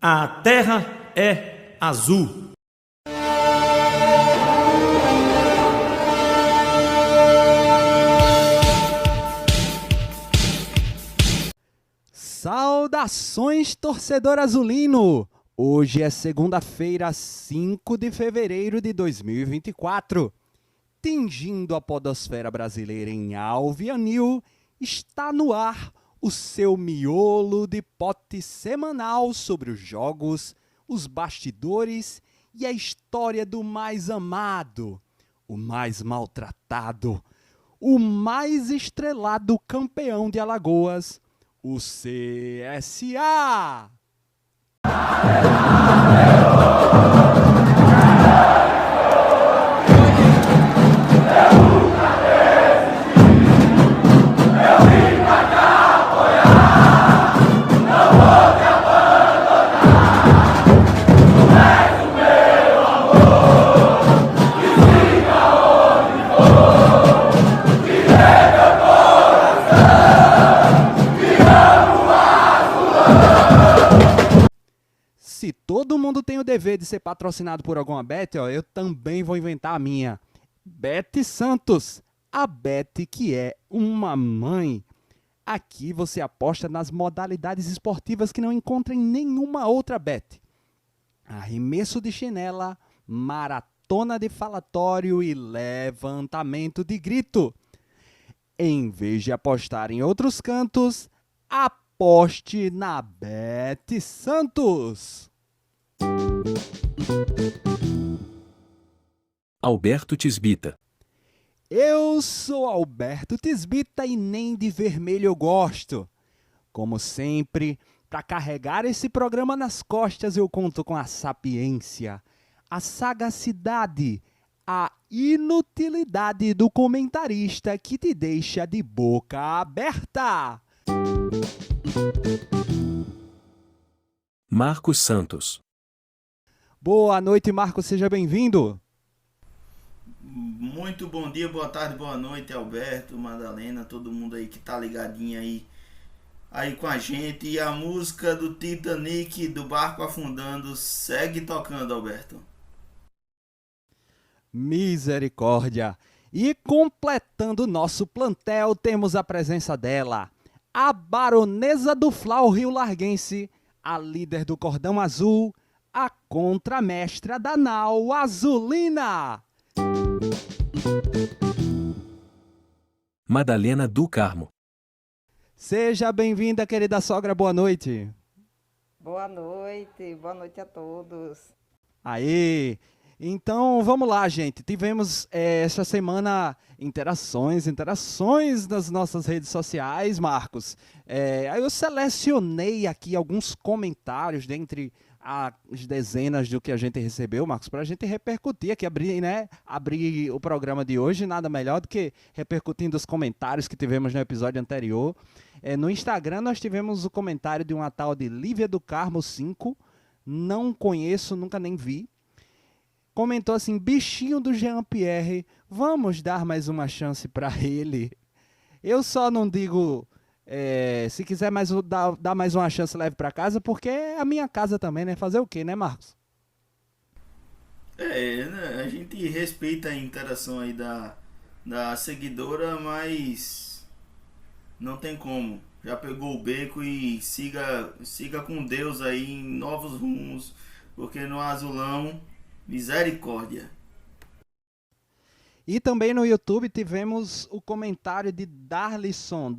A terra é azul. Saudações, torcedor azulino! Hoje é segunda-feira, 5 de fevereiro de 2024. Tingindo a podosfera brasileira em alvianil, está no ar o seu miolo de pote semanal sobre os jogos, os bastidores e a história do mais amado, o mais maltratado, o mais estrelado campeão de Alagoas, o CSA! Se todo mundo tem o dever de ser patrocinado por alguma bet, eu também vou inventar a minha. Bet Santos, a bet que é uma mãe. Aqui você aposta nas modalidades esportivas que não encontra em nenhuma outra bet. Arremesso de chinela, maratona de falatório e levantamento de grito. Em vez de apostar em outros cantos, aposte na Bet Santos. Alberto Tisbita. Eu sou Alberto Tisbita e nem de vermelho eu gosto. Como sempre, para carregar esse programa nas costas eu conto com a sapiência, a sagacidade, a inutilidade do comentarista que te deixa de boca aberta. Marcos Santos. Boa noite, Marcos, seja bem-vindo. Muito bom dia, boa tarde, boa noite, Alberto, Madalena, todo mundo aí que tá ligadinho aí com a gente. E a música do Titanic, do barco afundando, segue tocando, Alberto. Misericórdia! E completando nosso plantel, temos a presença dela, a baronesa do Flau Rio Larguense, a líder do Cordão Azul, a contramestra da Nau Azulina. Madalena do Carmo. Seja bem-vinda, querida sogra, boa noite. Boa noite a todos. Aí, então vamos lá, gente. Tivemos essa semana interações nas nossas redes sociais, Marcos. Aí eu selecionei aqui alguns comentários dentre as dezenas do que a gente recebeu, Marcos, para a gente repercutir aqui, abrir o programa de hoje, nada melhor do que repercutindo os comentários que tivemos no episódio anterior. No Instagram nós tivemos o comentário de uma tal de Lívia do Carmo 5, não conheço, nunca nem vi. Comentou assim, bichinho do Jean-Pierre, vamos dar mais uma chance para ele. Eu só não digo, se quiser dar mais uma chance, leve para casa, porque é a minha casa também, né? Fazer o quê, né, Marcos? Né, a gente respeita a interação aí da seguidora, mas não tem como. Já pegou o beco e siga com Deus aí em novos rumos, porque no azulão, misericórdia. E também no YouTube tivemos o comentário de Darlison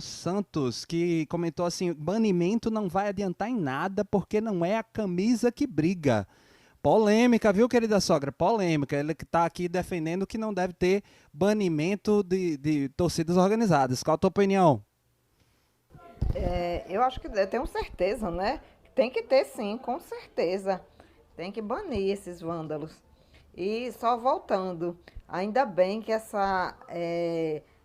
Santos, que comentou assim, banimento não vai adiantar em nada porque não é a camisa que briga. Polêmica, viu, querida sogra? Polêmica. Ele que está aqui defendendo que não deve ter banimento de torcidas organizadas. Qual a tua opinião? Eu acho que eu tenho certeza, né? Tem que ter sim, com certeza. Tem que banir esses vândalos. E só voltando, ainda bem que essa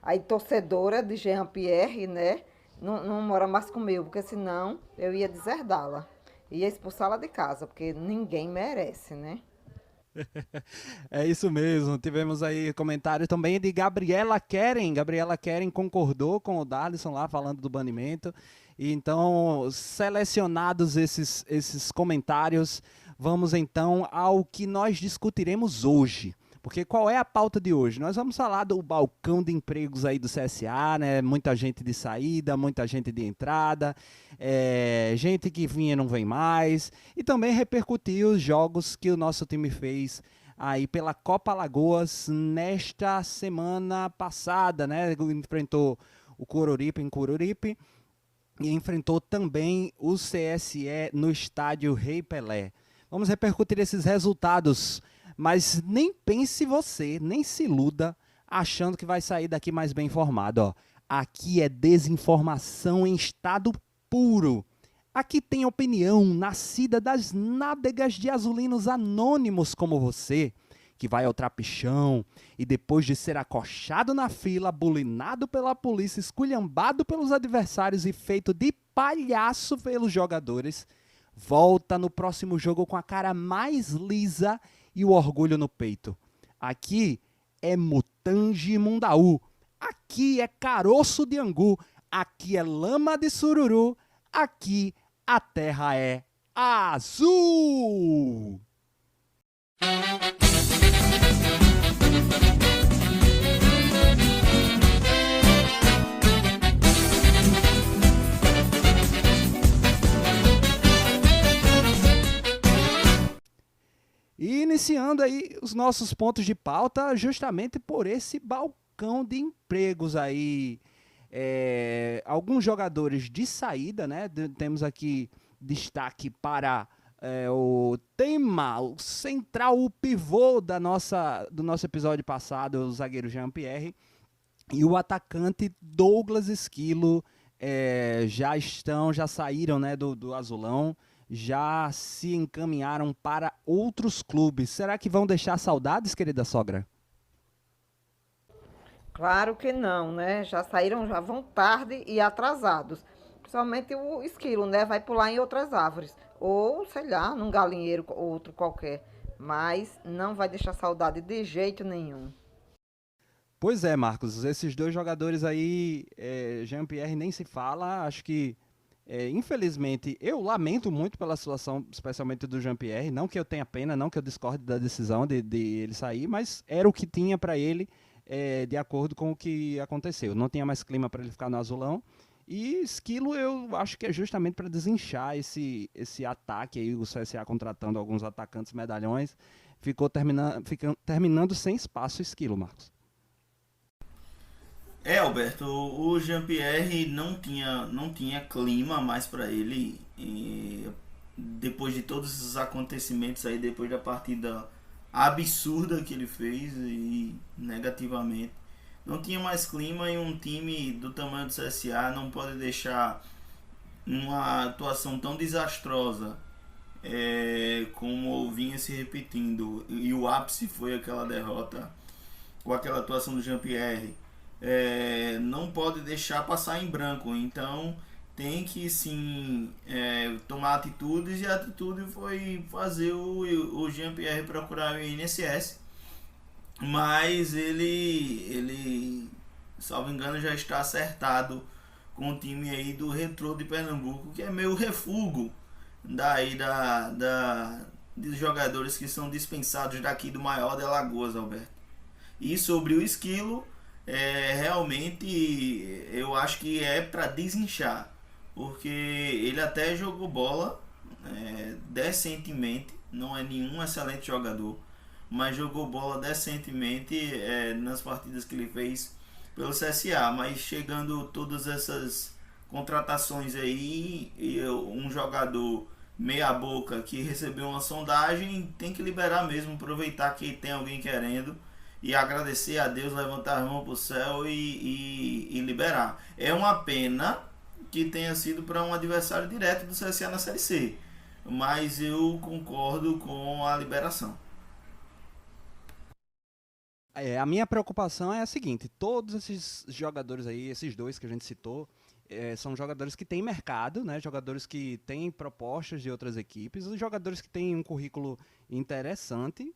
aí torcedora de Jean-Pierre, né, não mora mais comigo, porque senão eu ia deserdá-la. Ia expulsá-la de casa, porque ninguém merece, né? É isso mesmo. Tivemos aí comentário também de Gabriela Keren. Gabriela Keren concordou com o Darlison lá falando do banimento. E então, selecionados esses comentários, vamos então ao que nós discutiremos hoje. Porque qual é a pauta de hoje? Nós vamos falar do balcão de empregos aí do CSA, né? Muita gente de saída, muita gente de entrada, gente que vinha e não vem mais. E também repercutir os jogos que o nosso time fez aí pela Copa Alagoas nesta semana passada, né? Enfrentou o Coruripe em Coruripe e enfrentou também o CSE no estádio Rei Pelé. Vamos repercutir esses resultados, mas nem pense você, nem se iluda achando que vai sair daqui mais bem informado. Ó. Aqui é desinformação em estado puro. Aqui tem opinião nascida das nádegas de azulinos anônimos como você, que vai ao trapichão e depois de ser acochado na fila, bulinado pela polícia, esculhambado pelos adversários e feito de palhaço pelos jogadores, volta no próximo jogo com a cara mais lisa e o orgulho no peito. Aqui é Mutange Mundaú, aqui é caroço de angu, aqui é lama de sururu, aqui a terra é azul! E iniciando aí os nossos pontos de pauta justamente por esse balcão de empregos aí. Alguns jogadores de saída, né? Temos aqui destaque para o tema, o central, o pivô do nosso episódio passado, o zagueiro Jean-Pierre, e o atacante Douglas Esquilo já saíram, né, do Azulão, já se encaminharam para outros clubes. Será que vão deixar saudades, querida sogra? Claro que não, né? Já saíram, já vão tarde e atrasados. Principalmente o esquilo, né? Vai pular em outras árvores. Ou, sei lá, num galinheiro outro qualquer. Mas não vai deixar saudade de jeito nenhum. Pois é, Marcos. Esses dois jogadores aí, Jean-Pierre nem se fala. Acho que, infelizmente, eu lamento muito pela situação, especialmente do Jean-Pierre. Não que eu tenha pena, não que eu discorde da decisão de ele sair, mas era o que tinha para ele. De acordo com o que aconteceu. Não tinha mais clima para ele ficar no Azulão. E Esquilo eu acho que é justamente para desinchar esse ataque aí, o CSA contratando alguns atacantes medalhões. Ficou terminando sem espaço Esquilo, Marcos. Alberto, o Jean-Pierre não tinha clima mais para ele. E depois de todos esses acontecimentos aí, depois da partida absurda que ele fez e negativamente, não tinha mais clima, e um time do tamanho do CSA não pode deixar uma atuação tão desastrosa como vinha se repetindo, e o ápice foi aquela derrota com aquela atuação do Jean-Pierre. Não pode deixar passar em branco, então tem que sim tomar atitudes, e a atitude foi fazer o Jean-Pierre procurar o INSS, mas ele, salvo engano, já está acertado com o time aí do Retrô de Pernambuco, que é meio refúgio dos jogadores que são dispensados daqui do maior de Alagoas, Alberto. E sobre o Esquilo, realmente eu acho que é para desinchar, porque ele até jogou bola decentemente, não é nenhum excelente jogador, mas jogou bola decentemente nas partidas que ele fez pelo CSA. Mas chegando todas essas contratações aí, e um jogador meia boca que recebeu uma sondagem, tem que liberar mesmo, aproveitar que tem alguém querendo e agradecer a Deus, levantar a mão para o céu e liberar. É uma pena que tenha sido para um adversário direto do CSA na Série C, mas eu concordo com a liberação. A minha preocupação é a seguinte: todos esses jogadores aí, esses dois que a gente citou, são jogadores que têm mercado, né? Jogadores que têm propostas de outras equipes, jogadores que têm um currículo interessante.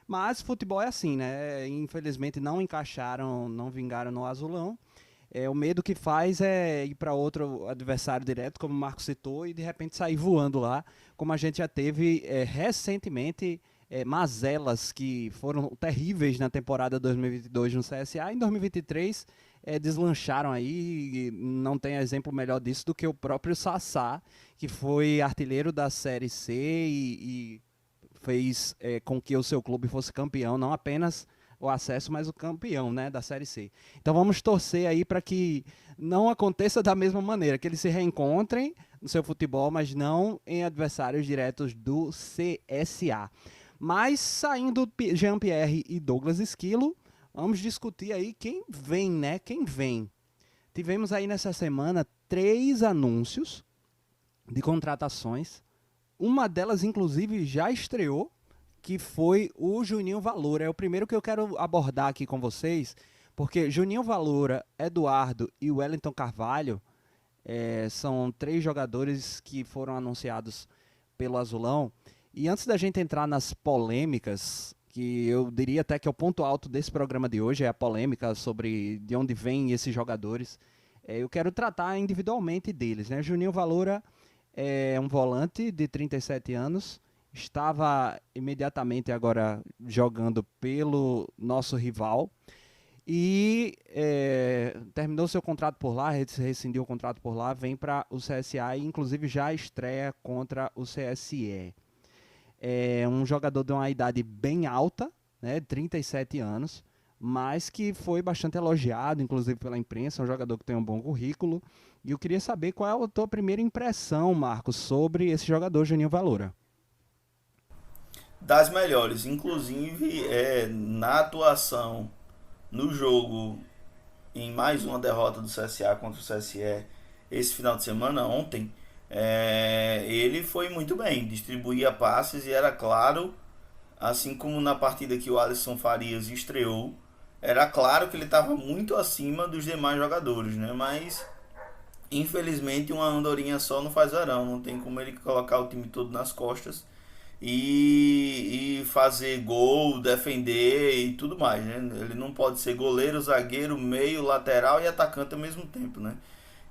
Mas futebol é assim, né? Infelizmente não encaixaram, não vingaram no azulão. O medo que faz é ir para outro adversário direto, como o Marco citou, e de repente sair voando lá, como a gente já teve recentemente mazelas que foram terríveis na temporada 2022 no CSA. Em 2023 deslancharam aí, e não tem exemplo melhor disso do que o próprio Sassá, que foi artilheiro da Série C e fez com que o seu clube fosse campeão, não apenas o acesso, mas o campeão, né, da Série C. Então vamos torcer aí para que não aconteça da mesma maneira, que eles se reencontrem no seu futebol, mas não em adversários diretos do CSA. Mas saindo Jean-Pierre e Douglas Esquilo, vamos discutir aí quem vem, né? Quem vem. Tivemos aí nessa semana 3 anúncios de contratações. Uma delas, inclusive, já estreou, que foi o Juninho Valora. É o primeiro que eu quero abordar aqui com vocês, porque Juninho Valora, Eduardo e Wellington Carvalho são 3 jogadores que foram anunciados pelo Azulão. E antes da gente entrar nas polêmicas, que eu diria até que é o ponto alto desse programa de hoje, é a polêmica sobre de onde vêm esses jogadores, eu quero tratar individualmente deles, né? Juninho Valora é um volante de 37 anos, estava imediatamente agora jogando pelo nosso rival e terminou seu contrato por lá, rescindiu o contrato por lá, vem para o CSA e inclusive já estreia contra o CSE. É um jogador de uma idade bem alta, né, 37 anos, mas que foi bastante elogiado, inclusive pela imprensa, um jogador que tem um bom currículo. E eu queria saber qual é a tua primeira impressão, Marcos, sobre esse jogador, Juninho Valora. Das melhores, inclusive na atuação no jogo, em mais uma derrota do CSA contra o CSE esse final de semana, ontem, ele foi muito bem, distribuía passes e era claro, assim como na partida que o Alisson Farias estreou, era claro que ele estava muito acima dos demais jogadores, né? Mas infelizmente uma andorinha só não faz verão, não tem como ele colocar o time todo nas costas e fazer gol, defender e tudo mais, né? Ele não pode ser goleiro, zagueiro, meio, lateral e atacante ao mesmo tempo, né?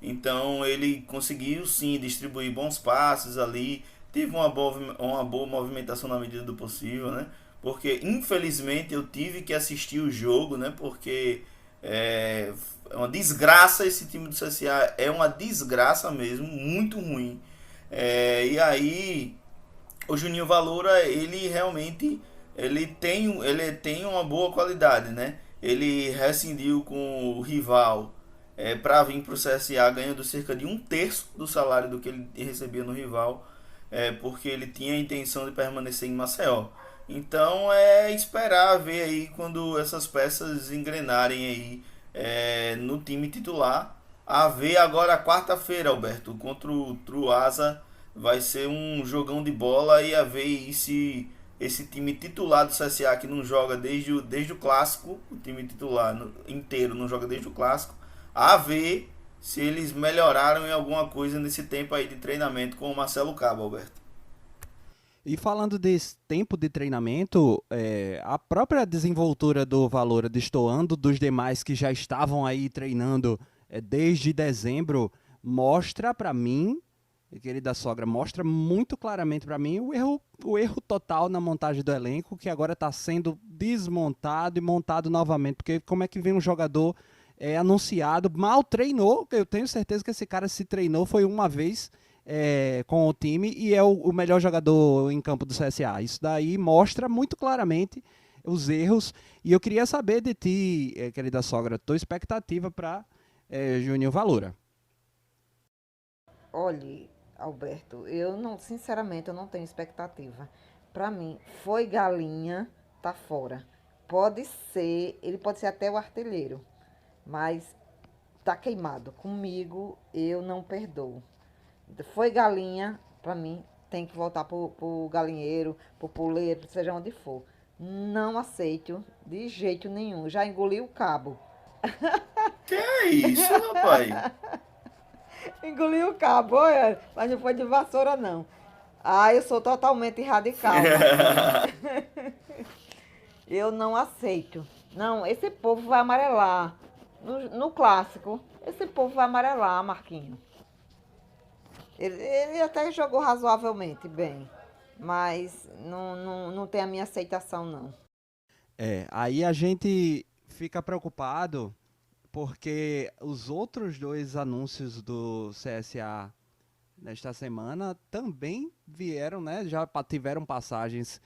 Então ele conseguiu sim distribuir bons passes ali, teve uma boa movimentação na medida do possível, né? Porque infelizmente eu tive que assistir o jogo, né? Porque é uma desgraça esse time do CSA, é uma desgraça mesmo, muito ruim. E aí o Juninho Valora, ele realmente ele tem uma boa qualidade, né? Ele rescindiu com o rival para vir para o CSA ganhando cerca de 1/3 do salário do que ele recebia no rival, porque ele tinha a intenção de permanecer em Maceió. Então é esperar ver aí quando essas peças engrenarem aí no time titular. A ver agora quarta-feira, Alberto, contra o Truasa, vai ser um jogão de bola e a ver aí se esse time titular do CSA que não joga desde o clássico, o time titular inteiro não joga desde o clássico, a ver se eles melhoraram em alguma coisa nesse tempo aí de treinamento com o Marcelo Cabo, Alberto. E falando desse tempo de treinamento, a própria desenvoltura do Valora destoando dos demais que já estavam aí treinando desde dezembro, mostra para mim, querida sogra, mostra muito claramente para mim o erro total na montagem do elenco, que agora está sendo desmontado e montado novamente, porque como é que vem um jogador anunciado, mal treinou, eu tenho certeza que esse cara se treinou, foi uma vez com o time e é o melhor jogador em campo do CSA. Isso daí mostra muito claramente os erros e eu queria saber de ti, querida sogra, tua expectativa para Juninho Valora. Olhe, Alberto, sinceramente, eu não tenho expectativa. Para mim, foi galinha, tá fora. Ele pode ser até o artilheiro, mas tá queimado. Comigo, eu não perdoo. Foi galinha, para mim, tem que voltar pro galinheiro, pro puleiro, seja onde for. Não aceito de jeito nenhum. Já engoli o cabo. Que é isso, rapaz? Engoli o cabo, olha, mas não foi de vassoura, não. Eu sou totalmente radical. Eu não aceito. Não, esse povo vai amarelar. No clássico, esse povo vai amarelar, Marquinhos. Ele até jogou razoavelmente bem, mas não tem a minha aceitação, não. Aí a gente fica preocupado porque os outros dois anúncios do CSA nesta semana também vieram, né? Já tiveram passagens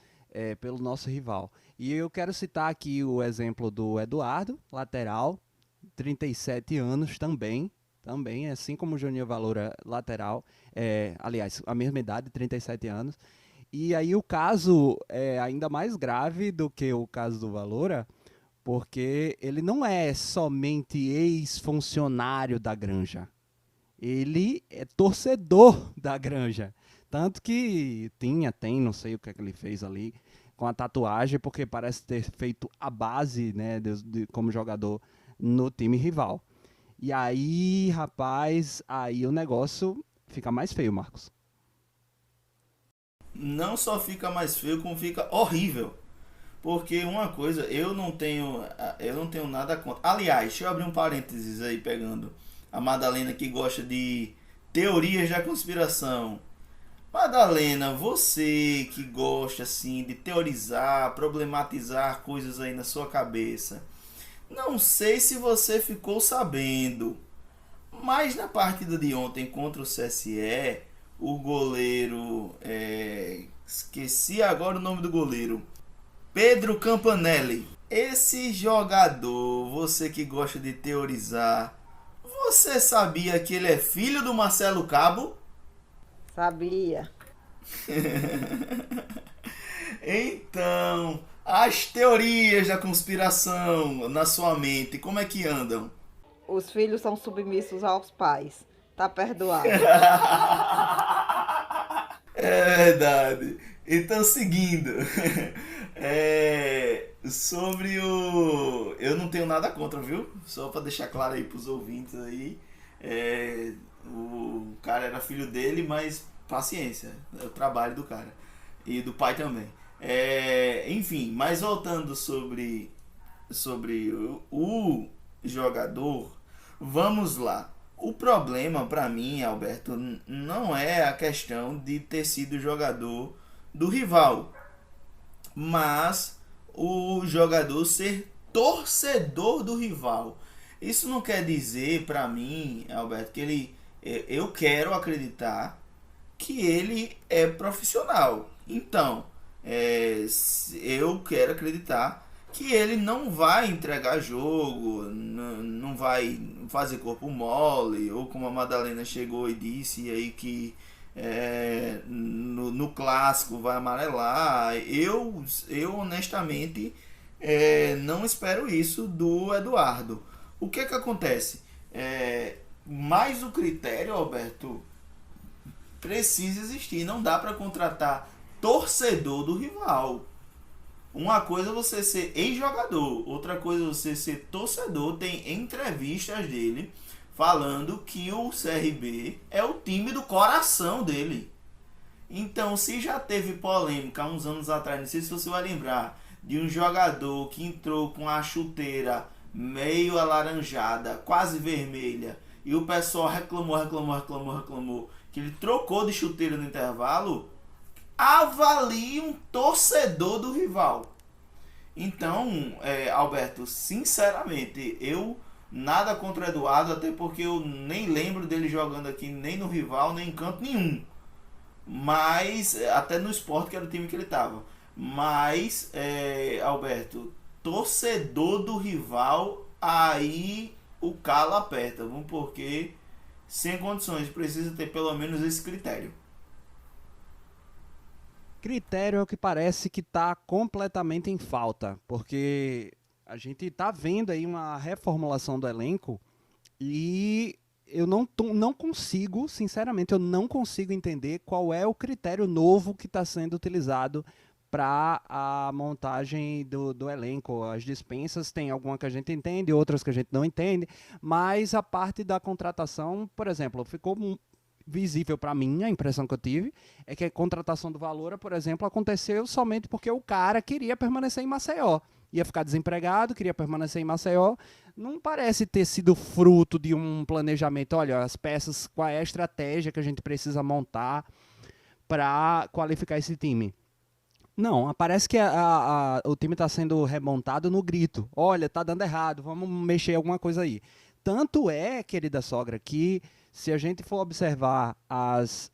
pelo nosso rival. E eu quero citar aqui o exemplo do Eduardo, lateral, 37 anos também, assim como o Juninho Valora, lateral, aliás, a mesma idade, 37 anos. E aí o caso é ainda mais grave do que o caso do Valora, porque ele não é somente ex-funcionário da Granja. Ele é torcedor da Granja. Tanto que tem, não sei o que é que ele fez ali, com a tatuagem, porque parece ter feito a base, né, como jogador no time rival. E aí, rapaz, aí o negócio fica mais feio, Marcos. Não só fica mais feio, como fica horrível. Porque uma coisa, eu não tenho nada contra. Aliás, deixa eu abrir um parênteses aí, pegando a Madalena que gosta de teorias da conspiração. Madalena, você que gosta assim de teorizar, problematizar coisas aí na sua cabeça. Não sei se você ficou sabendo, mas na partida de ontem contra o CSE, o goleiro, esqueci agora o nome do goleiro, Pedro Campanelli. Esse jogador, você que gosta de teorizar, você sabia que ele é filho do Marcelo Cabo? Sabia. Então, as teorias da conspiração na sua mente, como é que andam? Os filhos são submissos aos pais. Tá perdoado. É verdade. Então, seguindo, sobre o... Eu não tenho nada contra, viu? Só para deixar claro aí pros ouvintes aí, o cara era filho dele, mas paciência, é o trabalho do cara e do pai também. Enfim, mas voltando sobre o jogador, vamos lá. O problema para mim, Alberto, não é a questão de ter sido jogador do rival, mas o jogador ser torcedor do rival. Isso não quer dizer para mim, Alberto, que eu quero acreditar que ele é profissional. Então, eu quero acreditar que ele não vai entregar jogo, não vai fazer corpo mole, ou como a Madalena chegou e disse aí que no clássico vai amarelar. Eu honestamente não espero isso do Eduardo. O que acontece? Mais o critério, Alberto, precisa existir. Não dá para contratar torcedor do rival. Uma coisa é você ser ex-jogador, outra coisa é você ser torcedor. Tem entrevistas dele falando que o CRB é o time do coração dele. Então, se já teve polêmica há uns anos atrás, não sei se você vai lembrar, de um jogador que entrou com a chuteira meio alaranjada, quase vermelha, e o pessoal reclamou, que ele trocou de chuteira no intervalo, avalie um torcedor do rival. Então, Alberto, sinceramente, eu nada contra o Eduardo, até porque eu nem lembro dele jogando aqui nem no rival, nem em canto nenhum. Mas, até no Sport, que era o time que ele estava. Mas, Alberto, torcedor do rival, aí o calo aperta, vamos, porque sem condições, precisa ter pelo menos esse critério. Critério é o que parece que está completamente em falta, porque a gente está vendo aí uma reformulação do elenco e eu não consigo, sinceramente, eu não consigo entender qual é o critério novo que está sendo utilizado para a montagem do elenco. As dispensas, tem alguma que a gente entende, outras que a gente não entende, mas a parte da contratação, por exemplo, ficou visível para mim, a impressão que eu tive é que a contratação do Valora, por exemplo, aconteceu somente porque o cara queria permanecer em Maceió. ia ficar desempregado, queria permanecer em Maceió. Não parece ter sido fruto de um planejamento. Olha, as peças, qual é a estratégia que a gente precisa montar para qualificar esse time. Não, parece que o time está sendo remontado no grito. Olha, tá dando errado, vamos mexer alguma coisa aí. Tanto é, querida sogra, que se a gente for observar as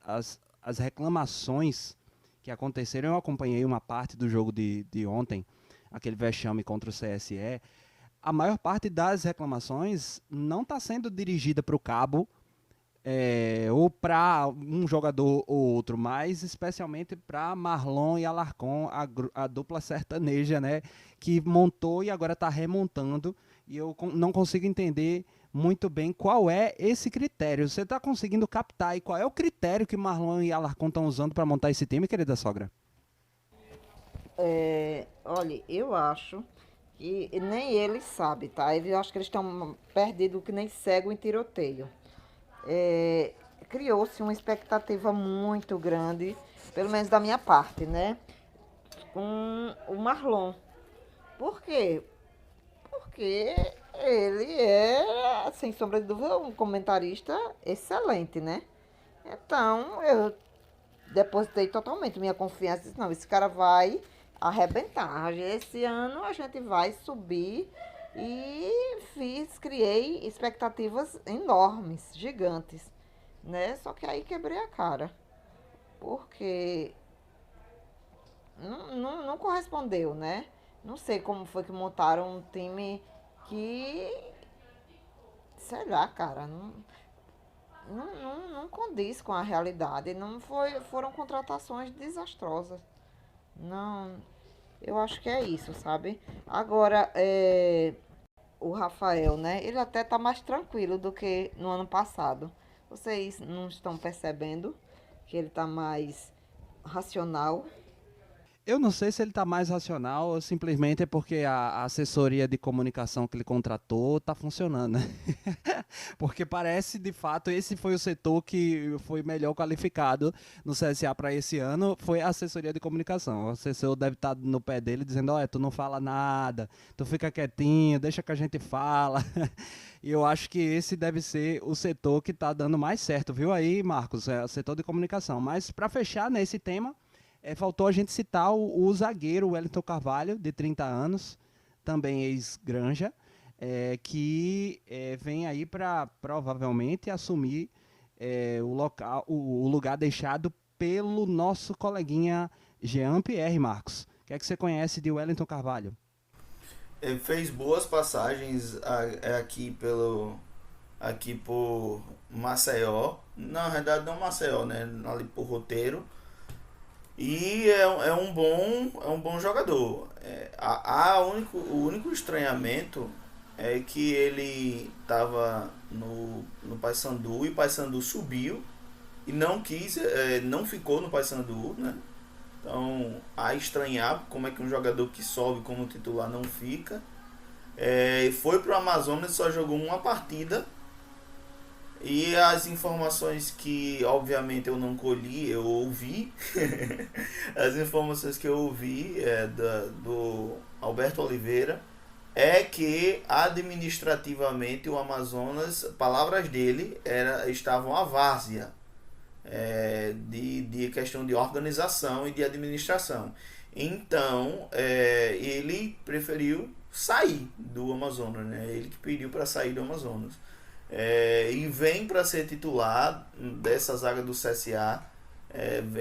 reclamações que aconteceram, eu acompanhei uma parte do jogo de ontem, aquele vexame contra o CSE, a maior parte das reclamações não está sendo dirigida para o cabo, ou para um jogador ou outro, mas especialmente para Marlon e Alarcon, a dupla sertaneja, né, que montou e agora está remontando, e eu não consigo entender muito bem qual é esse critério. Você está conseguindo captar e qual é o critério que Marlon e Alarcon estão usando para montar esse time, querida sogra? Olha, eu acho que nem eles sabem, tá? Eu acho que eles estão perdidos que nem cego em tiroteio. Criou-se uma expectativa muito grande, pelo menos da minha parte, né? Com o Marlon. Por quê? Porque ele é, sem sombra de dúvida, um comentarista excelente, né? Então, eu depositei totalmente minha confiança. Disse, não, esse cara vai arrebentar. Esse ano a gente vai subir e criei expectativas enormes, gigantes, né? Só que aí quebrei a cara, porque não correspondeu, né? Não sei como foi que montaram um time que, sei lá, cara, não condiz com a realidade. Foram contratações desastrosas. Não, eu acho que é isso, sabe? Agora, o Rafael, né? Ele até tá mais tranquilo do que no ano passado. Vocês não estão percebendo que ele tá mais racional? Eu não sei se ele está mais racional ou simplesmente é porque a assessoria de comunicação que ele contratou está funcionando, né? Porque parece, de fato, esse foi o setor que foi melhor qualificado no CSA para esse ano, foi a assessoria de comunicação. O assessor deve estar no pé dele dizendo, olha, tu não fala nada, tu fica quietinho, deixa que a gente fala. E eu acho que esse deve ser o setor que está dando mais certo, viu aí, Marcos? É o setor de comunicação. Mas para fechar nesse tema, faltou a gente citar o zagueiro Wellington Carvalho, de 30 anos, também ex-Granja, que vem aí para provavelmente assumir o lugar deixado pelo nosso coleguinha Jean Pierre, Marcos. O que é que você conhece de Wellington Carvalho? Ele fez boas passagens aqui por Maceió. Na verdade não Maceió, né? Ali por Roteiro. E é um bom jogador. O único estranhamento é que ele estava no Paysandu e o Paysandu subiu e não ficou no Paysandu, né? Então, a estranhar como é que um jogador que sobe como titular não fica. Foi pro Amazonas e só jogou uma partida. E as informações que, obviamente, eu não colhi, eu ouvi. As informações que eu ouvi do Alberto Oliveira é que, administrativamente, o Amazonas, palavras dele, estavam à várzea de questão de organização e de administração. Então, ele preferiu sair do Amazonas, né? Ele que pediu para sair do Amazonas. E vem para ser titular dessa zaga do CSA.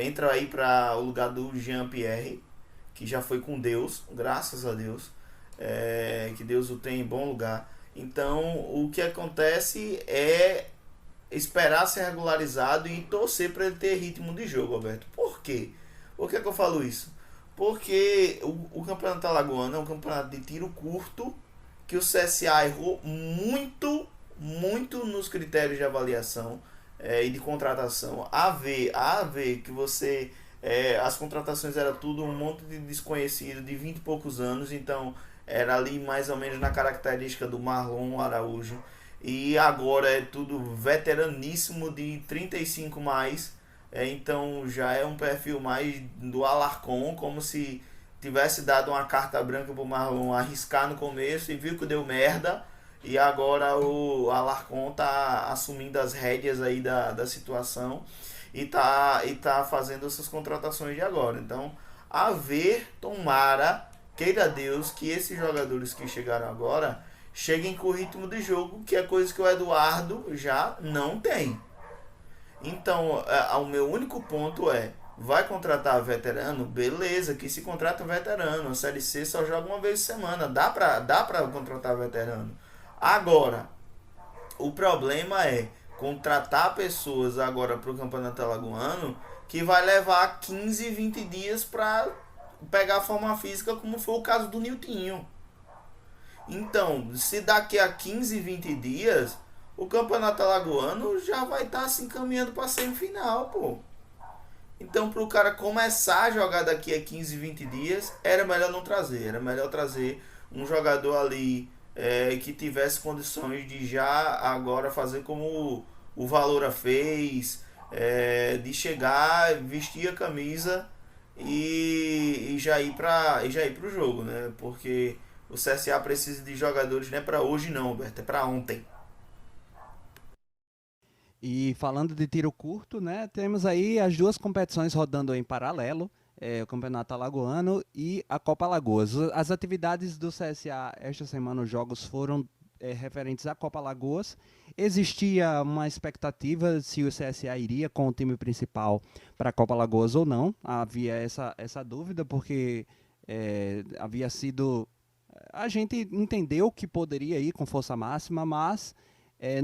Entra aí para o lugar do Jean Pierre, que já foi com Deus, graças a Deus, que Deus o tem em bom lugar. Então o que acontece é esperar ser regularizado e torcer para ele ter ritmo de jogo, Alberto. Por quê? Por que eu falo isso? Porque o Campeonato Alagoano é um campeonato de tiro curto, que o CSA errou muito nos critérios de avaliação e de contratação. A ver que você as contratações era tudo um monte de desconhecido de 20 e poucos anos, então era ali mais ou menos na característica do Marlon Araújo, e agora é tudo veteraníssimo de 35 mais, então já é um perfil mais do Alarcon, como se tivesse dado uma carta branca pro Marlon arriscar no começo e viu que deu merda. E agora o Alarcon tá assumindo as rédeas aí da situação e tá fazendo essas contratações de agora. Então, a ver, tomara, queira Deus, que esses jogadores que chegaram agora cheguem com o ritmo de jogo, que é coisa que o Eduardo já não tem. Então, o meu único ponto é, vai contratar veterano? Beleza, que se contrata um veterano. A Série C só joga uma vez por semana, dá pra contratar veterano. Agora, o problema é contratar pessoas agora para o Campeonato Alagoano que vai levar 15, 20 dias para pegar a forma física, como foi o caso do Niltinho. Então, se daqui a 15, 20 dias, o Campeonato Alagoano já vai estar se encaminhando para a semifinal, pô. Então, para o cara começar a jogar daqui a 15, 20 dias, era melhor não trazer. Era melhor trazer um jogador ali que tivesse condições de já agora fazer como o Valoura fez, de chegar, vestir a camisa e já ir para o jogo, né? Porque o CSA precisa de jogadores, não é para hoje não, Alberto, é para ontem. E falando de tiro curto, né, temos aí as duas competições rodando em paralelo, o Campeonato Alagoano e a Copa Alagoas. As atividades do CSA esta semana, os jogos foram referentes à Copa Alagoas. Existia uma expectativa se o CSA iria com o time principal para a Copa Alagoas ou não. Havia essa dúvida, porque havia sido... A gente entendeu que poderia ir com força máxima, mas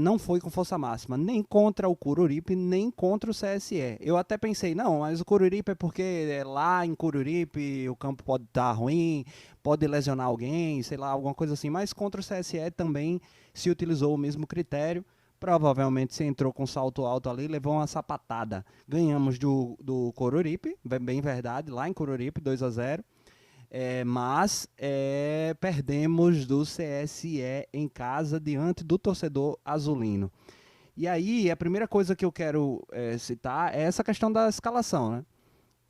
não foi com força máxima, nem contra o Coruripe, nem contra o CSE. Eu até pensei, não, mas o Coruripe é porque lá em Coruripe o campo pode estar ruim, pode lesionar alguém, sei lá, alguma coisa assim. Mas contra o CSE também se utilizou o mesmo critério. Provavelmente se entrou com salto alto ali, levou uma sapatada. Ganhamos do Coruripe, bem verdade, lá em Coruripe, 2-0. Mas perdemos do CSE em casa diante do torcedor azulino. E aí, a primeira coisa que eu quero citar é essa questão da escalação,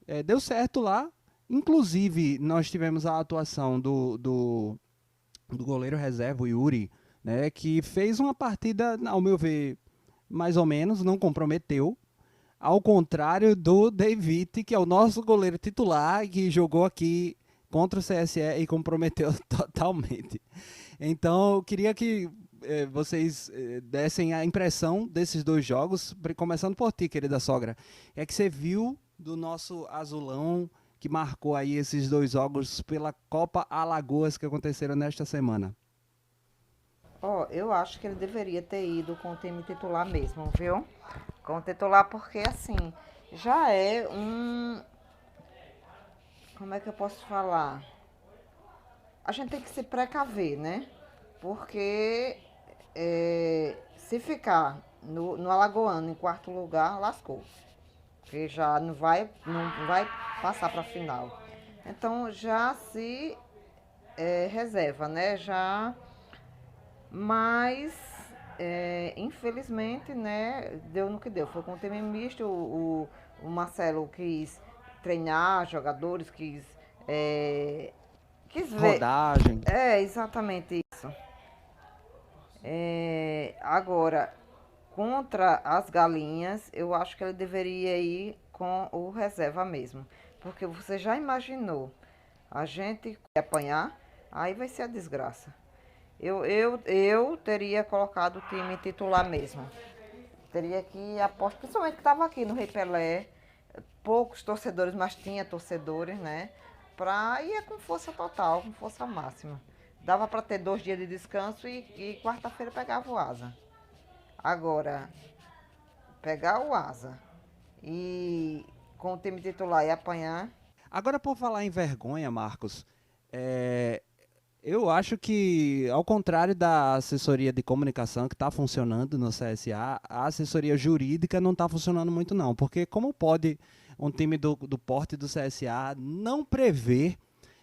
né? Deu certo lá, inclusive nós tivemos a atuação do goleiro reserva, o Yuri, né, que fez uma partida, ao meu ver, mais ou menos, não comprometeu, ao contrário do David, que é o nosso goleiro titular, que jogou aqui contra o CSE e comprometeu totalmente. Então, eu queria que vocês dessem a impressão desses dois jogos, começando por ti, querida sogra. O que é que você viu do nosso azulão que marcou aí esses dois jogos pela Copa Alagoas que aconteceram nesta semana? Eu acho que ele deveria ter ido com o time titular mesmo, viu? Com o titular, porque assim, já é um... Como é que eu posso falar? A gente tem que se precaver, né? Porque se ficar no Alagoano em quarto lugar, lascou. Porque já não vai passar para a final. Então já se reserva, né? Mas infelizmente, né? Deu no que deu. Foi com o time misto. O Marcelo quis treinar jogadores, quis ver. Rodagem. Exatamente isso. Agora, contra as galinhas, eu acho que ele deveria ir com o reserva mesmo. Porque você já imaginou a gente apanhar, aí vai ser a desgraça. Eu teria colocado o time titular mesmo. Teria que apostar, principalmente que estava aqui no Rei Pelé, poucos torcedores, mas tinha torcedores, né? Pra ir com força total, com força máxima. Dava para ter 2 dias de descanso e quarta-feira pegava o Asa. Agora, pegar o Asa e com o time titular e apanhar... Agora, por falar em vergonha, Marcos, eu acho que, ao contrário da assessoria de comunicação que está funcionando no CSA, a assessoria jurídica não está funcionando muito não, porque como pode um time do porte do CSA não prever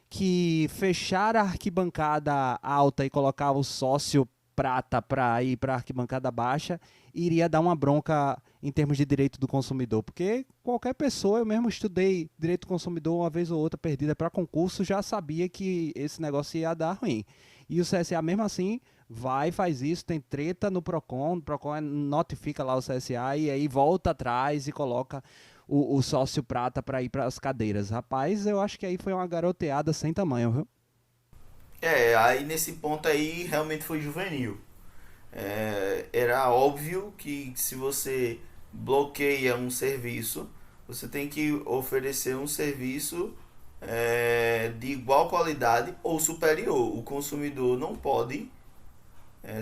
que fechar a arquibancada alta e colocar o sócio prata para ir para a arquibancada baixa iria dar uma bronca em termos de direito do consumidor, porque qualquer pessoa, eu mesmo estudei direito do consumidor uma vez ou outra perdida para concurso, já sabia que esse negócio ia dar ruim. E o CSA mesmo assim vai e faz isso, tem treta no Procon, o Procon notifica lá o CSA e aí volta atrás e coloca o sócio prata para ir para as cadeiras. Rapaz, eu acho que aí foi uma garoteada sem tamanho, viu? Aí nesse ponto aí realmente foi juvenil. Era óbvio que se você bloqueia um serviço, você tem que oferecer um serviço de igual qualidade ou superior. O consumidor não pode,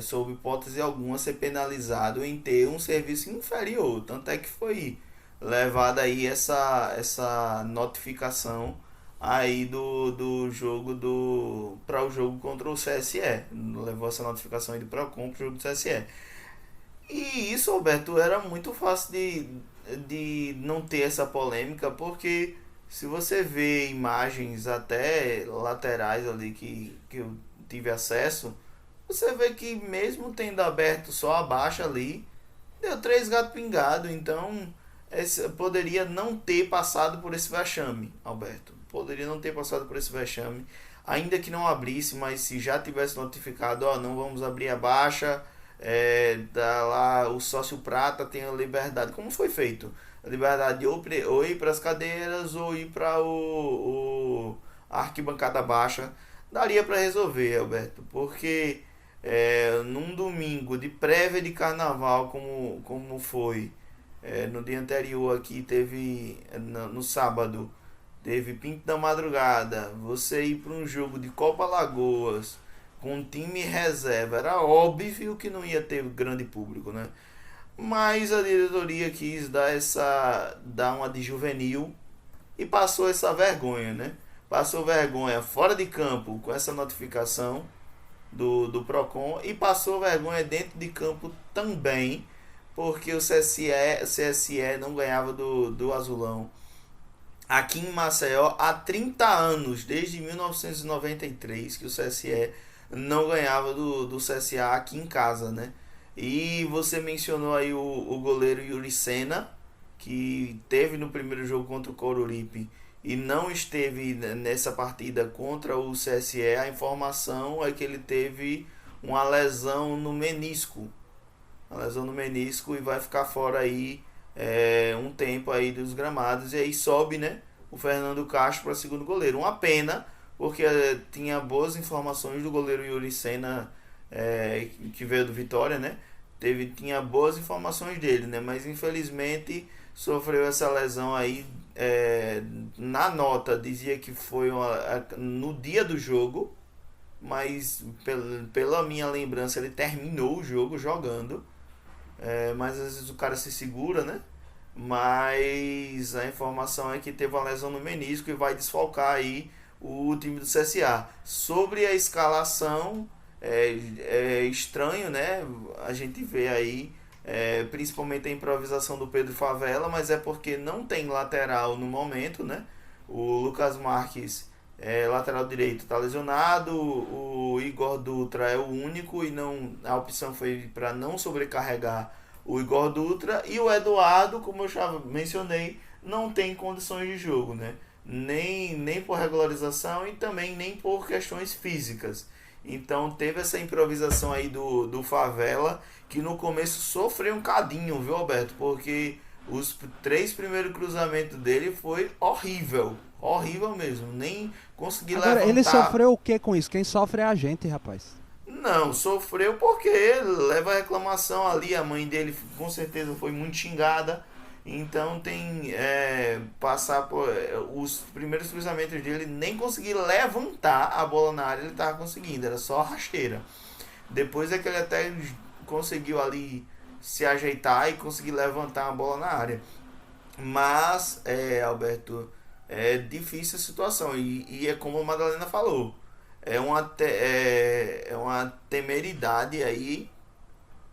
sob hipótese alguma, ser penalizado em ter um serviço inferior. Tanto é que foi levada aí essa notificação aí do jogo para o jogo contra o CSE. Levou essa notificação aí do Procon pro jogo do CSE. E isso, Alberto, era muito fácil de não ter essa polêmica, porque se você vê imagens até laterais ali que eu tive acesso, você vê que mesmo tendo aberto só a baixa ali, deu 3 gatos pingados. Então poderia não ter passado por esse vexame, Alberto. Poderia não ter passado por esse vexame, ainda que não abrisse, mas se já tivesse notificado, não vamos abrir a baixa, dá lá, o sócio prata tem a liberdade, como foi feito, a liberdade de ou ir para as cadeiras ou ir para a arquibancada baixa, daria para resolver, Alberto, porque num domingo de prévia de carnaval, como foi, no dia anterior aqui teve, no sábado, teve Pinto da Madrugada, você ir para um jogo de Copa Lagoas com um time reserva, era óbvio que não ia ter grande público, né? Mas a diretoria quis dar uma de juvenil e passou essa vergonha, né? Passou vergonha fora de campo com essa notificação do Procon e passou vergonha dentro de campo também, porque o CSE não ganhava do Azulão aqui em Maceió há 30 anos, desde 1993, que o CSE não ganhava do CSA aqui em casa, né? E você mencionou aí o goleiro Yuri Sena, que teve no primeiro jogo contra o Coruripe e não esteve nessa partida contra o CSE. A informação é que ele teve uma lesão no menisco. Uma lesão no menisco e vai ficar fora aí um tempo aí dos gramados. E aí sobe, né, o Fernando Castro para segundo goleiro. Uma pena, porque tinha boas informações do goleiro Yuri Sena, que veio do Vitória, né? Tinha boas informações dele, né? Mas infelizmente sofreu essa lesão aí. Na nota dizia que foi no dia do jogo, mas pela minha lembrança ele terminou o jogo jogando. Mas às vezes o cara se segura, né? Mas a informação é que teve uma lesão no menisco e vai desfalcar aí o time do CSA. Sobre a escalação, é estranho, né? A gente vê aí principalmente a improvisação do Pedro Favela, mas é porque não tem lateral no momento, né? O Lucas Marques, lateral direito, está lesionado. O Igor Dutra é o único e a opção foi para não sobrecarregar o Igor Dutra. E o Eduardo, como eu já mencionei, não tem condições de jogo, né? Nem por regularização e também nem por questões físicas. Então teve essa improvisação aí do Favela, que no começo sofreu um cadinho, viu, Alberto? Porque os 3 primeiros cruzamentos dele foi horrível mesmo, nem consegui levantar. Agora, ele sofreu o que com isso? Quem sofre é a gente, rapaz. Não, sofreu porque leva a reclamação ali, a mãe dele com certeza foi muito xingada. Então tem passar por os primeiros cruzamentos dele, nem conseguir levantar a bola na área ele estava conseguindo, era só rasteira. Depois é que ele até conseguiu ali se ajeitar e conseguir levantar a bola na área. Mas, Alberto, é difícil a situação e é como a Madalena falou, é uma temeridade aí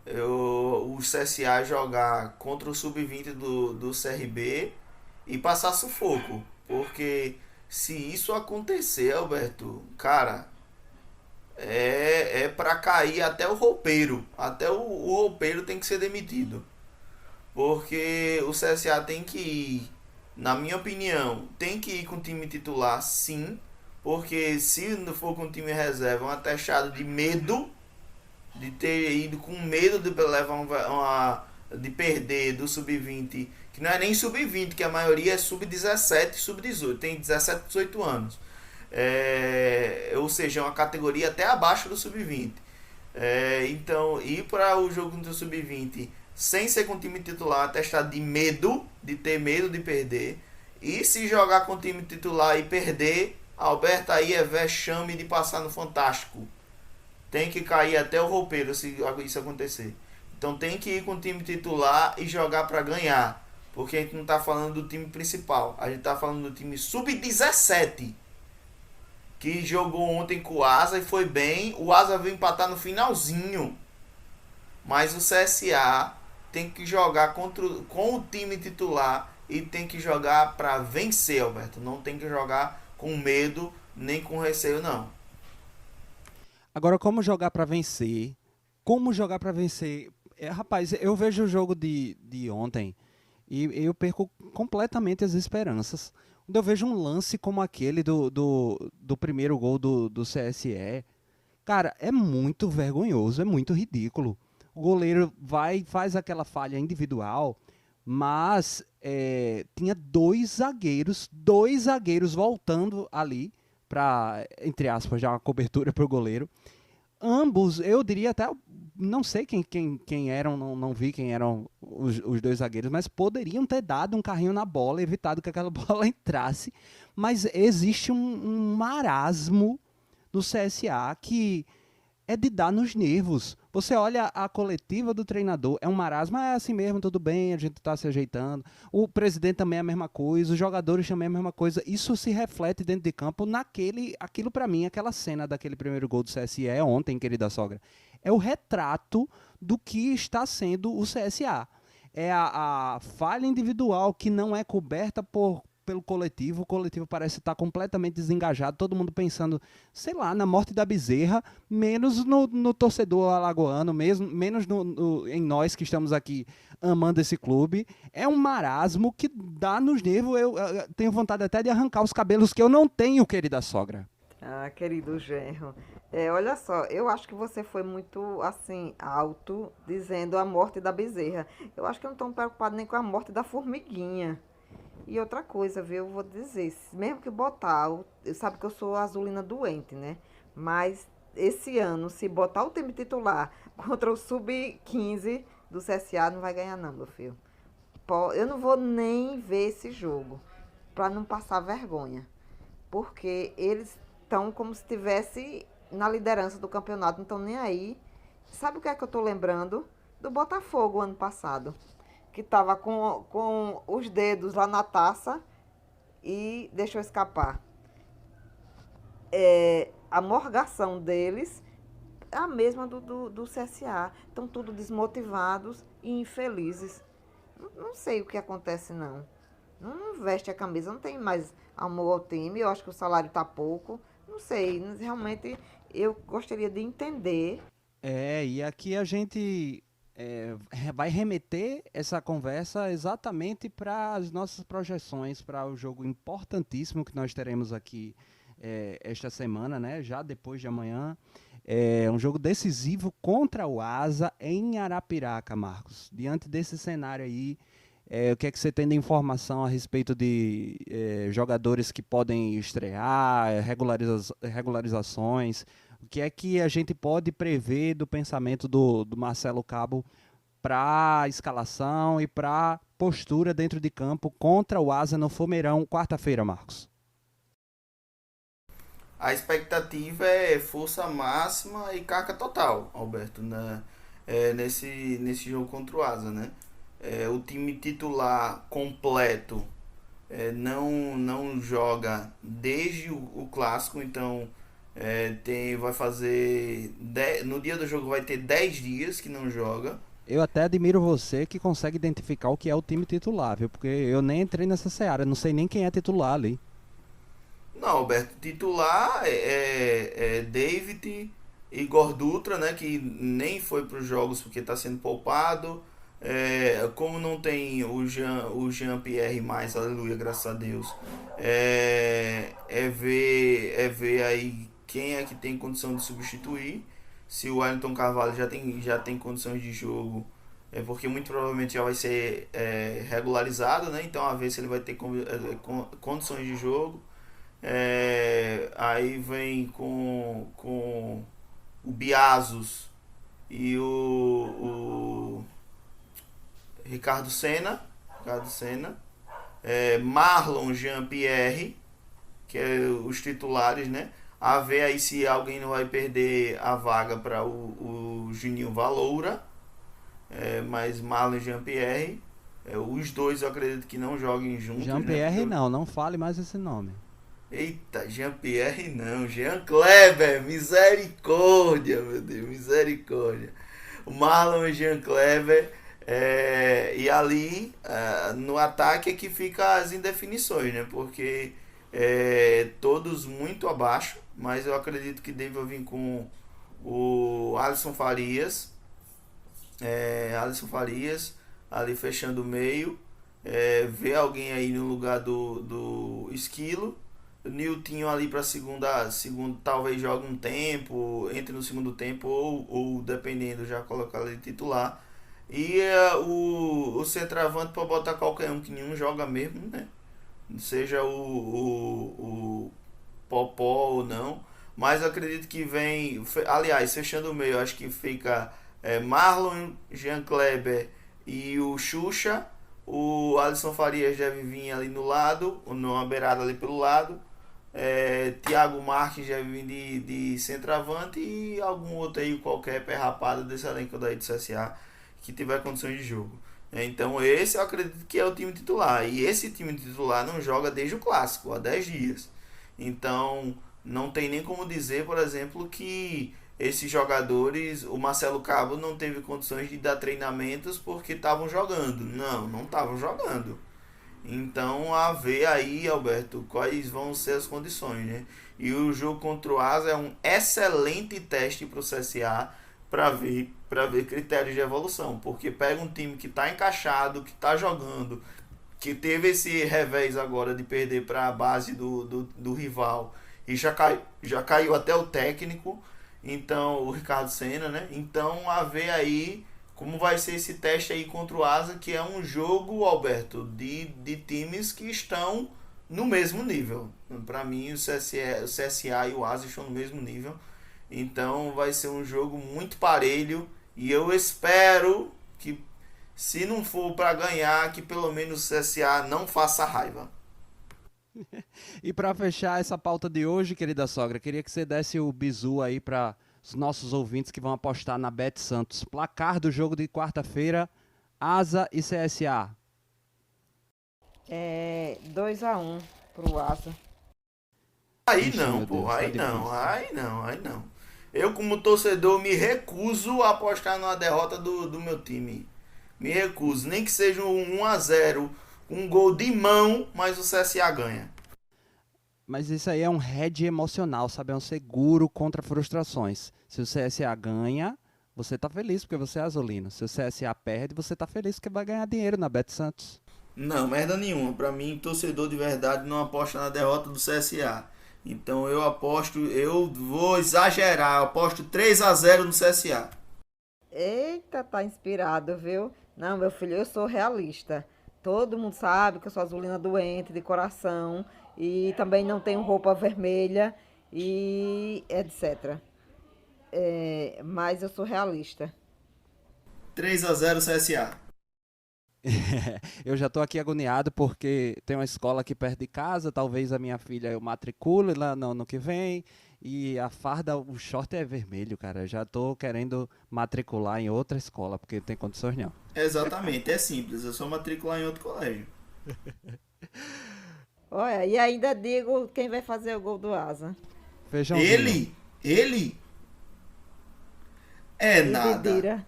o CSA jogar contra o Sub-20 do CRB e passar sufoco, porque se isso acontecer, Alberto, cara, é para cair até o roupeiro. Até o roupeiro tem que ser demitido. Porque o CSA tem que ir, na minha opinião, tem que ir com o time titular, sim. Porque se não for com o time reserva, é um atestado de medo, de ter ido com medo de levar de perder do sub-20, que não é nem sub-20, que a maioria é sub-17 e sub-18, tem 17, 18 anos. Ou seja, é uma categoria até abaixo do sub-20. Então, ir para o jogo do sub-20 sem ser com o time titular, atestado de medo, de ter medo de perder. E se jogar com o time titular e perder, Alberto, aí é vexame de passar no Fantástico. Tem que cair até o roupeiro se isso acontecer. Então tem que ir com o time titular e jogar para ganhar. Porque a gente não está falando do time principal. A gente está falando do time sub-17. Que jogou ontem com o Asa e foi bem. O Asa veio empatar no finalzinho. Mas o CSA tem que jogar com o time titular e tem que jogar para vencer, Alberto. Não tem que jogar com medo nem com receio, não. Agora, como jogar para vencer? Como jogar para vencer? Rapaz, eu vejo o jogo de ontem e eu perco completamente as esperanças. Quando eu vejo um lance como aquele do primeiro gol do CSE, cara, é muito vergonhoso, é muito ridículo. O goleiro faz aquela falha individual, mas tinha dois zagueiros voltando ali para, entre aspas, já uma cobertura para o goleiro. Ambos, eu diria até, não sei quem eram, não vi quem eram os dois zagueiros, mas poderiam ter dado um carrinho na bola, evitado que aquela bola entrasse. Mas existe um marasmo no CSA que é de dar nos nervos. Você olha a coletiva do treinador, é um marasmo, é assim mesmo, tudo bem, a gente está se ajeitando. O presidente também é a mesma coisa, os jogadores também é a mesma coisa. Isso se reflete dentro de campo aquilo para mim, aquela cena daquele primeiro gol do CSE ontem, querida sogra. É o retrato do que está sendo o CSA. É a falha individual que não é coberta pelo coletivo. O coletivo parece estar completamente desengajado, todo mundo pensando, sei lá, na morte da Bezerra, menos no torcedor alagoano, menos em nós que estamos aqui amando esse clube. É um marasmo que dá nos nervos. Eu tenho vontade até de arrancar os cabelos que eu não tenho, querida sogra. Ah, querido genro, olha só, eu acho que você foi muito, assim, alto, dizendo a morte da Bezerra. Eu acho que eu não estou preocupado nem com a morte da formiguinha. E outra coisa, viu, eu vou dizer, mesmo que botar, sabe que eu sou azulina doente, né? Mas esse ano, se botar o time titular contra o sub-15 do CSA, não vai ganhar não, meu filho. Eu não vou nem ver esse jogo, para não passar vergonha. Porque eles estão como se estivesse na liderança do campeonato, não estão nem aí. Sabe o que é que eu estou lembrando? Do Botafogo ano passado, que estava com os dedos lá na taça e deixou escapar. A morgação deles é a mesma do CSA. Estão tudo desmotivados e infelizes. Não sei o que acontece, não. Não veste a camisa, não tem mais amor ao time. Eu acho que o salário está pouco. Não sei, realmente eu gostaria de entender. E aqui a gente vai remeter essa conversa exatamente para as nossas projeções para o jogo importantíssimo que nós teremos aqui esta semana, né? Já depois de amanhã. É um jogo decisivo contra o Asa em Arapiraca, Marcos. Diante desse cenário aí, o que é que você tem de informação a respeito de jogadores que podem estrear, regularizações? O que é que a gente pode prever do pensamento do Marcelo Cabo para a escalação e para a postura dentro de campo contra o Asa no Fomeirão, quarta-feira, Marcos? A expectativa é força máxima e carga total, Alberto, né? Nesse jogo contra o Asa, né? O time titular completo não joga desde o clássico, então vai fazer no dia do jogo vai ter 10 dias que não joga. Eu até admiro você que consegue identificar o que é o time titular, viu? Porque eu nem entrei nessa seara, não sei nem quem é titular ali. Não, Alberto, titular é David, Igor Dutra, né, que nem foi para os jogos porque está sendo poupado. Como não tem o Jean-Pierre mais, aleluia, graças a Deus, ver aí quem é que tem condição de substituir. Se o Wellington Carvalho já tem condições de jogo, porque muito provavelmente já vai ser regularizado, né? Então a ver se ele vai ter condições de jogo. Aí vem com o Biazos e o Ricardo Senna, Marlon, Jean-Pierre, que é os titulares, né? A ver aí se alguém não vai perder a vaga para o Juninho Valoura, mas Marlon e Jean-Pierre, os dois eu acredito que não joguem juntos. Jean-Pierre, né? não fale mais esse nome. Eita, Jean-Pierre não, Jean Kleber, misericórdia, meu Deus, misericórdia. O Marlon e Jean Kleber, e ali no ataque é que fica as indefinições, né? Porque todos muito abaixo, mas eu acredito que deva vir com o Alisson Farias, ali fechando o meio, ver alguém aí no lugar do Esquilo. Niltinho ali para segunda, talvez jogue um tempo, entre no segundo tempo ou dependendo, já colocar ele titular. E o centroavante para botar qualquer um, que nenhum joga mesmo, né? Seja o Popó ou não. Mas eu acredito que vem, aliás, fechando o meio, acho que fica Marlon, Jean Kleber e o Xuxa. O Alisson Farias deve vir ali no lado, numa beirada ali pelo lado. Thiago Marques já vem de centroavante e algum outro aí, qualquer pé rapado desse elenco daí do CSA que tiver condições de jogo. Então esse eu acredito que é o time titular. E esse time titular não joga desde o Clássico, há 10 dias. Então não tem nem como dizer, por exemplo, que esses jogadores, o Marcelo Cabo não teve condições de dar treinamentos porque estavam jogando. Não estavam jogando. Então a ver aí, Alberto, quais vão ser as condições, né? E o jogo contra o Asa é um excelente teste para o CSA para ver critérios de evolução, porque pega um time que está encaixado, que está jogando, que teve esse revés agora de perder para a base do rival e já caiu até o técnico, então o Ricardo Senna, né? Então a ver aí como vai ser esse teste aí contra o Asa, que é um jogo, Alberto, de times que estão no mesmo nível. Para mim, o CSA e o Asa estão no mesmo nível. Então vai ser um jogo muito parelho. E eu espero que, se não for para ganhar, que pelo menos o CSA não faça raiva. E para fechar essa pauta de hoje, querida sogra, queria que você desse o bizu aí para os nossos ouvintes que vão apostar na Bet Santos. Placar do jogo de quarta-feira, Asa e CSA. 2-1 pro Asa. Aí Ixi, não, meu pô, Deus, aí tá não, difícil. aí não. Eu, como torcedor, me recuso a apostar numa derrota do meu time. Me recuso, nem que seja um 1-0, um gol de mão, mas o CSA ganha. Mas isso aí é um hedge emocional, sabe? É um seguro contra frustrações. Se o CSA ganha, você tá feliz porque você é azulino. Se o CSA perde, você tá feliz porque vai ganhar dinheiro na Bet Santos. Não, merda nenhuma. Pra mim, torcedor de verdade não aposta na derrota do CSA. Então eu vou exagerar, eu aposto 3-0 no CSA. Eita, tá inspirado, viu? Não, meu filho, eu sou realista. Todo mundo sabe que eu sou azulina doente de coração e também não tenho roupa vermelha e etc. Mas eu sou realista. 3-0 CSA. Eu já tô aqui agoniado porque tem uma escola aqui perto de casa, talvez a minha filha eu matricule lá no ano que vem, e a farda, o short é vermelho, cara. Eu já tô querendo matricular em outra escola, porque não tem condições não. Exatamente, é simples. É só matricular em outro colégio. Olha, e ainda digo quem vai fazer o gol do Asa. Feijãozinho. Ele é nada. Didira.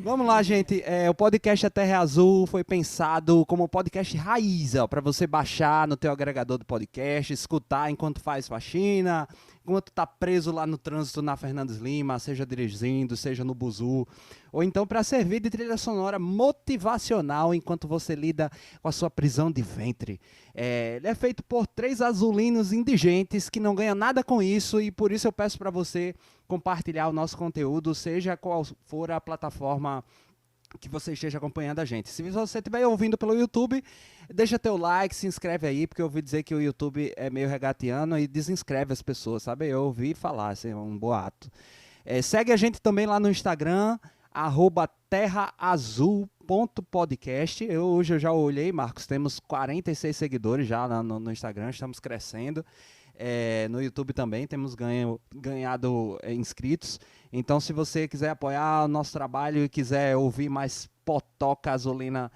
Vamos lá, gente. O podcast A Terra é Azul foi pensado como podcast raiz, para você baixar no teu agregador do podcast, escutar enquanto faz faxina, enquanto tá preso lá no trânsito na Fernandes Lima, seja dirigindo, seja no buzu, ou então para servir de trilha sonora motivacional enquanto você lida com a sua prisão de ventre. Ele é feito por 3 azulinos indigentes que não ganham nada com isso, e por isso eu peço para você compartilhar o nosso conteúdo, seja qual for a plataforma que você esteja acompanhando a gente. Se você estiver ouvindo pelo YouTube, deixa teu like, se inscreve aí, porque eu ouvi dizer que o YouTube é meio regatiano e desinscreve as pessoas, sabe? Eu ouvi falar, assim, é um boato. Segue a gente também lá no Instagram, @terraazul.podcast. Hoje eu já olhei, Marcos, temos 46 seguidores já no Instagram, estamos crescendo. No YouTube também temos ganhado inscritos. Então, se você quiser apoiar o nosso trabalho e quiser ouvir mais potoca azulina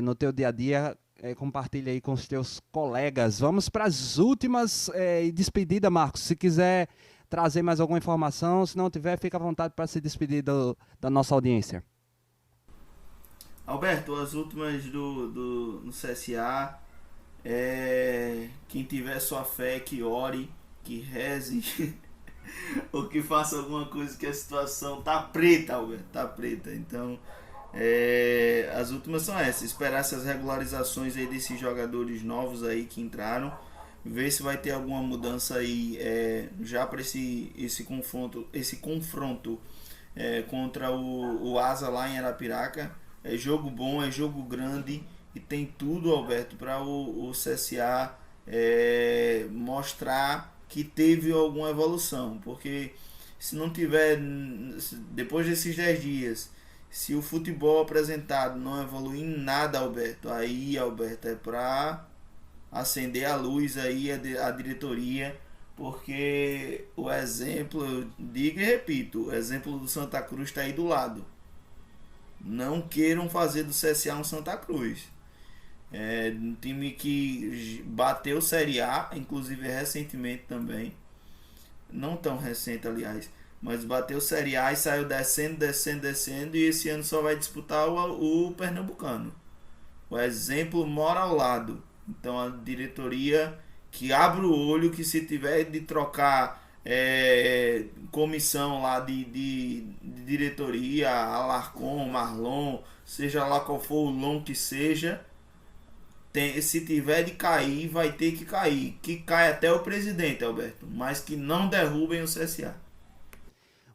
no teu dia a dia, compartilha aí com os teus colegas. Vamos para as últimas despedida, Marcos. Se quiser trazer mais alguma informação, se não tiver, fica à vontade para se despedir da nossa audiência. Alberto, as últimas no CSA. Quem tiver sua fé, que ore, que reze ou que faça alguma coisa, que a situação tá preta, Alberto, tá preta. Então as últimas são essas: esperar essas regularizações aí desses jogadores novos aí que entraram, ver se vai ter alguma mudança aí já para esse confronto contra o Asa lá em Arapiraca. É jogo bom, é jogo grande. E tem tudo, Alberto, para o CSA mostrar que teve alguma evolução. Porque se não tiver, depois desses 10 dias, se o futebol apresentado não evoluir em nada, Alberto, aí, Alberto, é para acender a luz aí a diretoria. Porque o exemplo, eu digo e repito, o exemplo do Santa Cruz está aí do lado. Não queiram fazer do CSA um Santa Cruz. Um time que bateu Série A, inclusive recentemente também, não tão recente aliás, mas bateu Série A e saiu descendo, e esse ano só vai disputar o Pernambucano. O exemplo mora ao lado. Então a diretoria que abre o olho, que se tiver de trocar comissão lá de diretoria, Alarcon, Marlon, seja lá qual for o long que seja, se tiver de cair, vai ter que cair. Que cai até o presidente, Alberto, mas que não derrubem o CSA.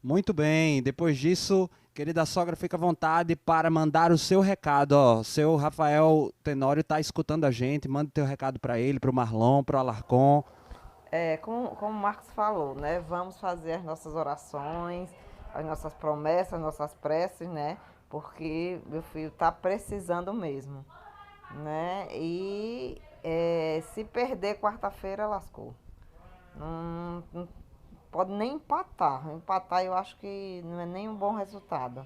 Muito bem, depois disso, querida sogra, fica à vontade para mandar o seu recado. Seu Rafael Tenório está escutando a gente, manda o teu recado para ele, para o Marlon, para o Alarcon. Como o Marcos falou, né? Vamos fazer as nossas orações, as nossas promessas, as nossas preces, né? Porque meu filho está precisando mesmo, né? E se perder quarta-feira, lascou. Não pode nem empatar. Empatar eu acho que não é nem um bom resultado.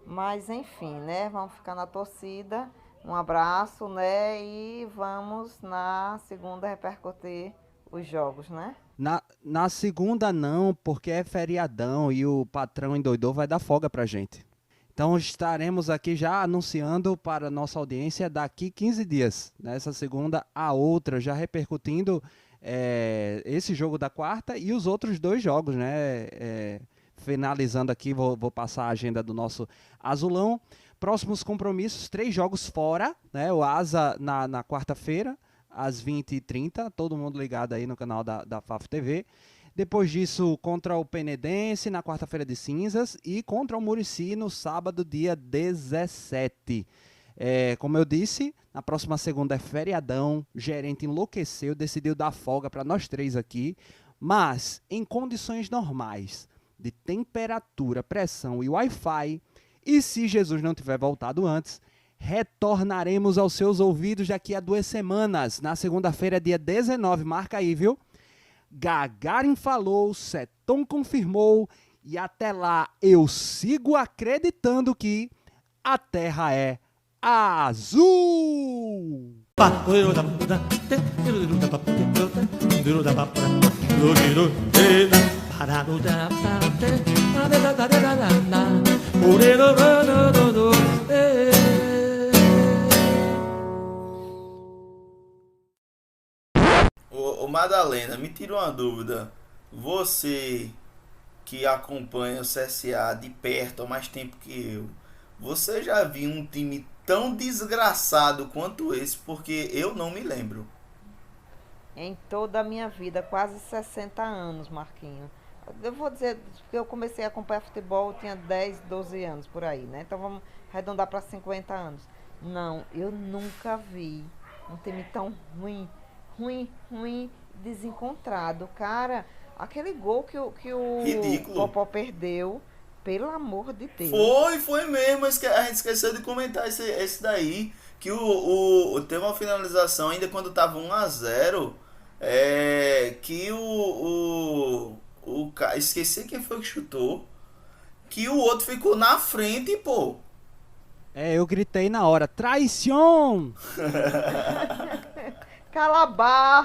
Mas enfim, né? Vamos ficar na torcida. Um abraço, né? E vamos na segunda repercutir os jogos, né? Na segunda não, porque é feriadão e o patrão endoidou vai dar folga pra gente. Então estaremos aqui já anunciando para a nossa audiência daqui 15 dias. Nessa segunda, a outra, já repercutindo esse jogo da quarta e os outros 2 jogos, né? Finalizando aqui, vou passar a agenda do nosso Azulão. Próximos compromissos, 3 jogos fora, né? O Asa na quarta-feira, às 20h30, todo mundo ligado aí no canal da FAF TV. Depois disso, contra o Penedense, na quarta-feira de cinzas, e contra o Murici no sábado, dia 17. Como eu disse, na próxima segunda é feriadão, o gerente enlouqueceu, decidiu dar folga para nós 3 aqui, mas em condições normais, de temperatura, pressão e Wi-Fi, e se Jesus não tiver voltado antes, retornaremos aos seus ouvidos daqui a 2 semanas, na segunda-feira, dia 19, marca aí, viu? Gagarin falou, Seton confirmou, e até lá eu sigo acreditando que a Terra é azul! Ô Madalena, me tira uma dúvida. Você que acompanha o CSA de perto há mais tempo que eu, você já viu um time tão desgraçado quanto esse? Porque eu não me lembro. Em toda a minha vida, quase 60 anos, Marquinho. Eu vou dizer, porque eu comecei a acompanhar futebol, eu tinha 10, 12 anos por aí, né? Então vamos arredondar para 50 anos. Não, eu nunca vi um time tão ruim, desencontrado. Cara, aquele gol que o Ridículo. Popó perdeu, pelo amor de Deus. Foi mesmo. A gente esqueceu de comentar esse daí. Que teve uma finalização ainda quando tava 1-0. Que esqueci quem foi que chutou. Que o outro ficou na frente, pô. Eu gritei na hora, traição! Calabar.